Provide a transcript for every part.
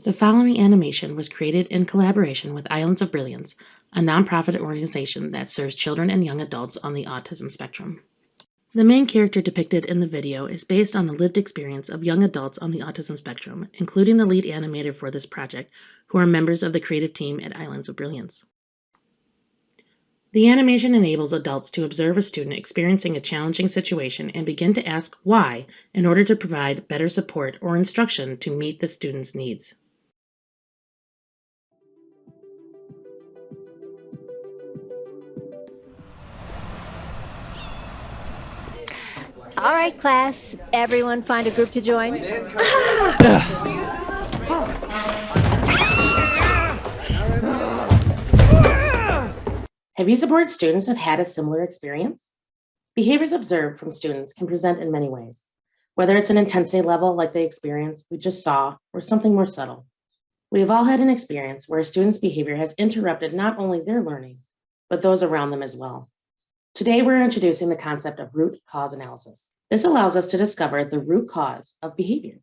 The following animation was created in collaboration with Islands of Brilliance, a nonprofit organization that serves children and young adults on the autism spectrum. The main character depicted in the video is based on the lived experience of young adults on the autism spectrum, including the lead animator for this project, who are members of the creative team at Islands of Brilliance. The animation enables adults to observe a student experiencing a challenging situation and begin to ask why in order to provide better support or instruction to meet the student's needs. All right, class, everyone find a group to join. Have you supported students who have had a similar experience? Behaviors observed from students can present in many ways, whether it's an intensity level like the experience we just saw or something more subtle. We have all had an experience where a student's behavior has interrupted not only their learning, but those around them as well. Today, we're introducing the concept of root cause analysis. This allows us to discover the root cause of behavior.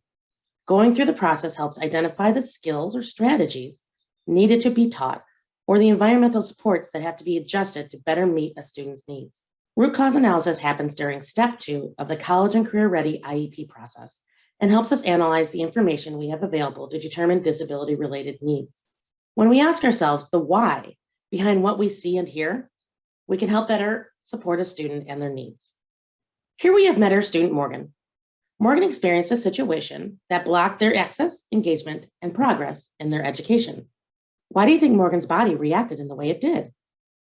Going through the process helps identify the skills or strategies needed to be taught or the environmental supports that have to be adjusted to better meet a student's needs. Root cause analysis happens during step 2 of the College and Career Ready IEP process and helps us analyze the information we have available to determine disability-related needs. When we ask ourselves the why behind what we see and hear, we can help better support a student and their needs. Here we have met our student, Morgan. Morgan experienced a situation that blocked their access, engagement, and progress in their education. Why do you think Morgan's body reacted in the way it did?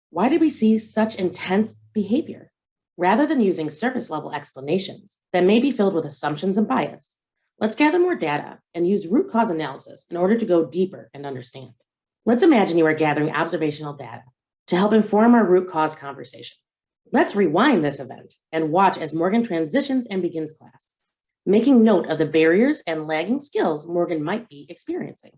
Why did we see such intense behavior? Rather than using surface level explanations that may be filled with assumptions and bias, let's gather more data and use root cause analysis in order to go deeper and understand. Let's imagine you are gathering observational data to help inform our root cause conversation. Let's rewind this event and watch as Morgan transitions and begins class, making note of the barriers and lagging skills Morgan might be experiencing.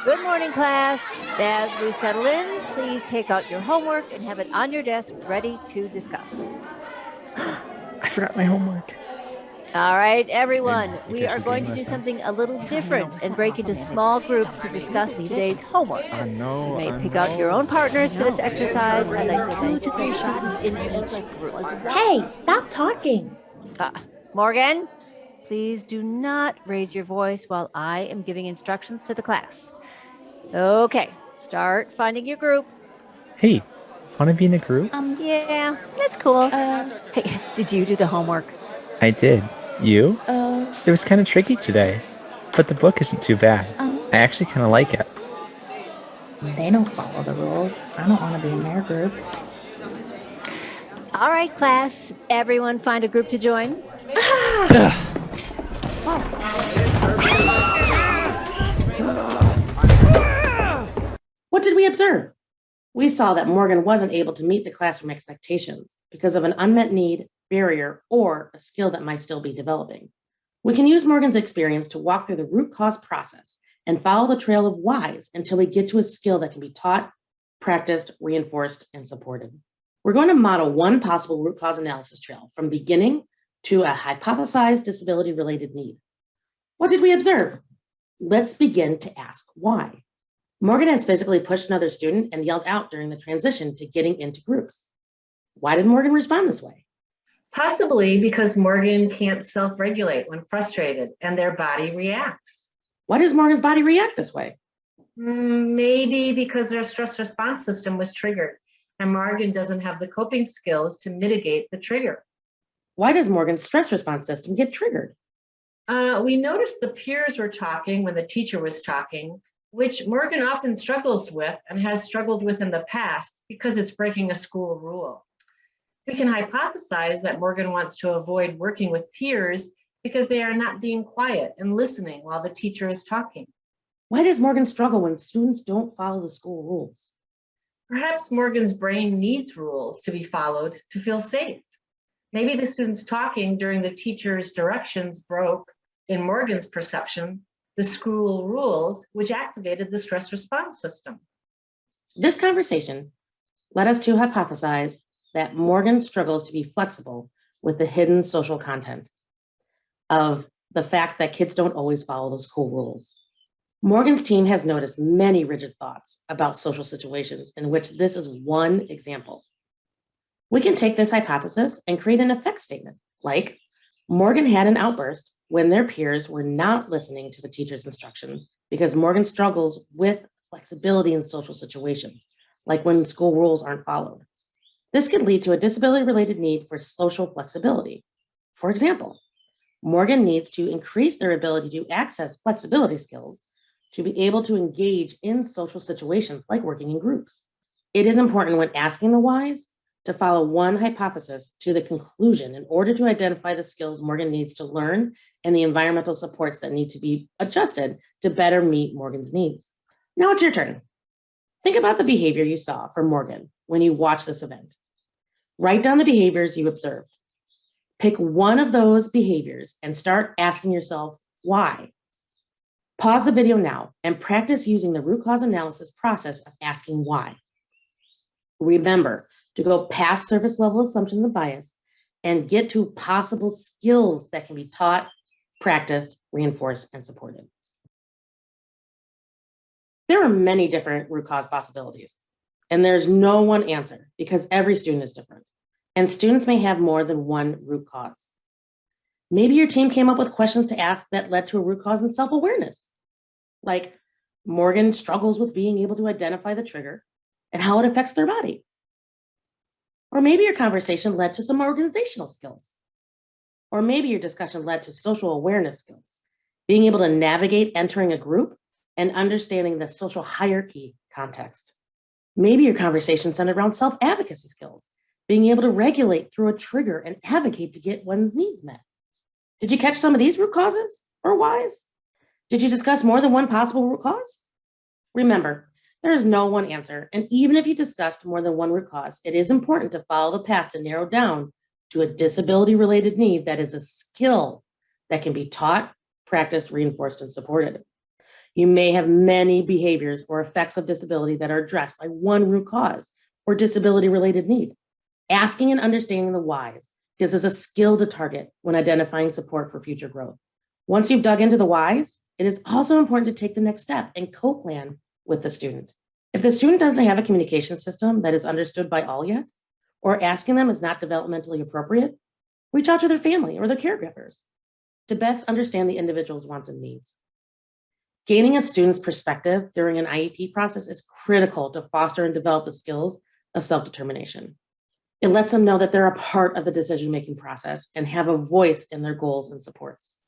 Good morning, class. As we settle in, please take out your homework and have it on your desk ready to discuss. I forgot my homework. All right, everyone, we are going to do something a little different and break into small groups to discuss today's homework. You may pick out your own partners for this exercise and like 2 to 3 students in each group. Hey, stop talking. Morgan, please do not raise your voice while I am giving instructions to the class. Okay, start finding your group. Hey, want to be in a group? Yeah, that's cool. Hey, did you do the homework? I did. You? It was kind of tricky today, but the book isn't too bad. I actually kind of like it. They don't follow the rules. I don't want to be in their group. All right, class, everyone find a group to join. What did we observe? We saw that Morgan wasn't able to meet the classroom expectations because of an unmet need, barrier, or a skill that might still be developing. We can use Morgan's experience to walk through the root cause process and follow the trail of whys until we get to a skill that can be taught, practiced, reinforced, and supported. We're going to model one possible root cause analysis trail from beginning to a hypothesized disability-related need. What did we observe? Let's begin to ask why. Morgan has physically pushed another student and yelled out during the transition to getting into groups. Why did Morgan respond this way? Possibly because Morgan can't self-regulate when frustrated and their body reacts. Why does Morgan's body react this way? Maybe because their stress response system was triggered and Morgan doesn't have the coping skills to mitigate the trigger. Why does Morgan's stress response system get triggered? We noticed the peers were talking when the teacher was talking, which Morgan often struggles with and has struggled with in the past because it's breaking a school rule. We can hypothesize that Morgan wants to avoid working with peers because they are not being quiet and listening while the teacher is talking. Why does Morgan struggle when students don't follow the school rules? Perhaps Morgan's brain needs rules to be followed to feel safe. Maybe the students talking during the teacher's directions broke, in Morgan's perception, the school rules, which activated the stress response system. This conversation led us to hypothesize that Morgan struggles to be flexible with the hidden social content of the fact that kids don't always follow those school rules. Morgan's team has noticed many rigid thoughts about social situations in which this is one example. We can take this hypothesis and create an effect statement, like Morgan had an outburst when their peers were not listening to the teacher's instruction because Morgan struggles with flexibility in social situations, like when school rules aren't followed. This could lead to a disability-related need for social flexibility. For example, Morgan needs to increase their ability to access flexibility skills to be able to engage in social situations like working in groups. It is important when asking the whys to follow one hypothesis to the conclusion in order to identify the skills Morgan needs to learn and the environmental supports that need to be adjusted to better meet Morgan's needs. Now it's your turn. Think about the behavior you saw from Morgan when you watched this event. Write down the behaviors you observed. Pick one of those behaviors and start asking yourself why. Pause the video now and practice using the root cause analysis process of asking why. Remember to go past surface level assumptions and bias and get to possible skills that can be taught, practiced, reinforced, and supported. There are many different root cause possibilities, and there's no one answer because every student is different, and students may have more than one root cause. Maybe your team came up with questions to ask that led to a root cause in self-awareness, like Morgan struggles with being able to identify the trigger and how it affects their body. Or maybe your conversation led to some organizational skills. Or maybe your discussion led to social awareness skills, being able to navigate entering a group and understanding the social hierarchy context. Maybe your conversation centered around self-advocacy skills, being able to regulate through a trigger and advocate to get one's needs met. Did you catch some of these root causes or whys? Did you discuss more than one possible root cause? Remember, there is no one answer, and even if you discussed more than one root cause, it is important to follow the path to narrow down to a disability-related need that is a skill that can be taught, practiced, reinforced, and supported. You may have many behaviors or effects of disability that are addressed by one root cause or disability-related need. Asking and understanding the whys gives us a skill to target when identifying support for future growth. Once you've dug into the whys, it is also important to take the next step and co-plan with the student. If the student doesn't have a communication system that is understood by all yet, or asking them is not developmentally appropriate, reach out to their family or their caregivers to best understand the individual's wants and needs. Gaining a student's perspective during an IEP process is critical to foster and develop the skills of self-determination. It lets them know that they're a part of the decision-making process and have a voice in their goals and supports.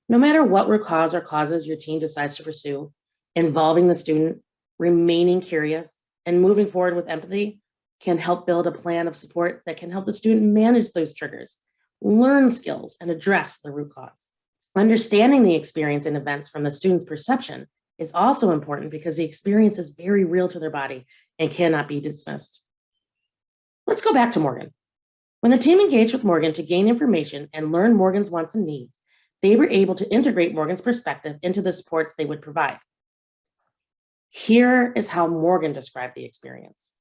No matter what root cause or causes your team decides to pursue, involving the student, remaining curious, and moving forward with empathy can help build a plan of support that can help the student manage those triggers, learn skills, and address the root cause. Understanding the experience and events from the student's perception is also important because the experience is very real to their body and cannot be dismissed. Let's go back to Morgan. When the team engaged with Morgan to gain information and learn Morgan's wants and needs, they were able to integrate Morgan's perspective into the supports they would provide. Here is how Morgan described the experience.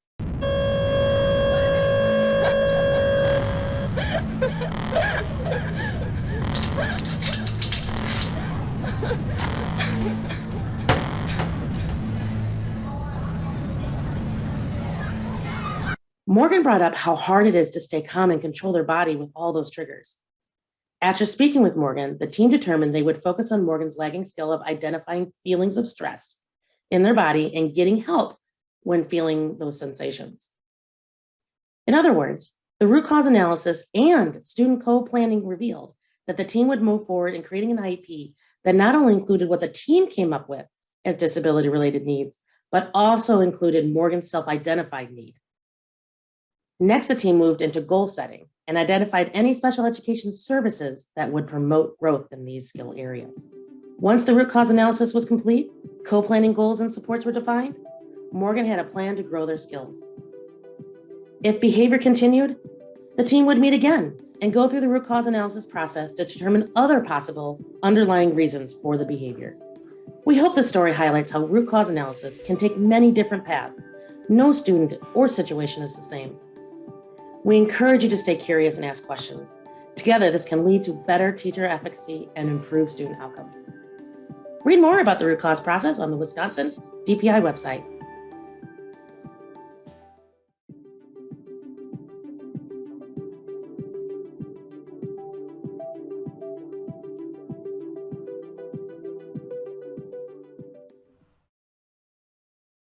Morgan brought up how hard it is to stay calm and control their body with all those triggers. After speaking with Morgan, the team determined they would focus on Morgan's lagging skill of identifying feelings of stress in their body and getting help when feeling those sensations. In other words, the root cause analysis and student co-planning revealed that the team would move forward in creating an IEP that not only included what the team came up with as disability-related needs, but also included Morgan's self-identified need. Next, the team moved into goal setting and identified any special education services that would promote growth in these skill areas. Once the root cause analysis was complete, co-planning goals and supports were defined, Morgan had a plan to grow their skills. If behavior continued, the team would meet again and go through the root cause analysis process to determine other possible underlying reasons for the behavior. We hope this story highlights how root cause analysis can take many different paths. No student or situation is the same. We encourage you to stay curious and ask questions. Together, this can lead to better teacher efficacy and improve student outcomes. Read more about the root cause process on the Wisconsin DPI website.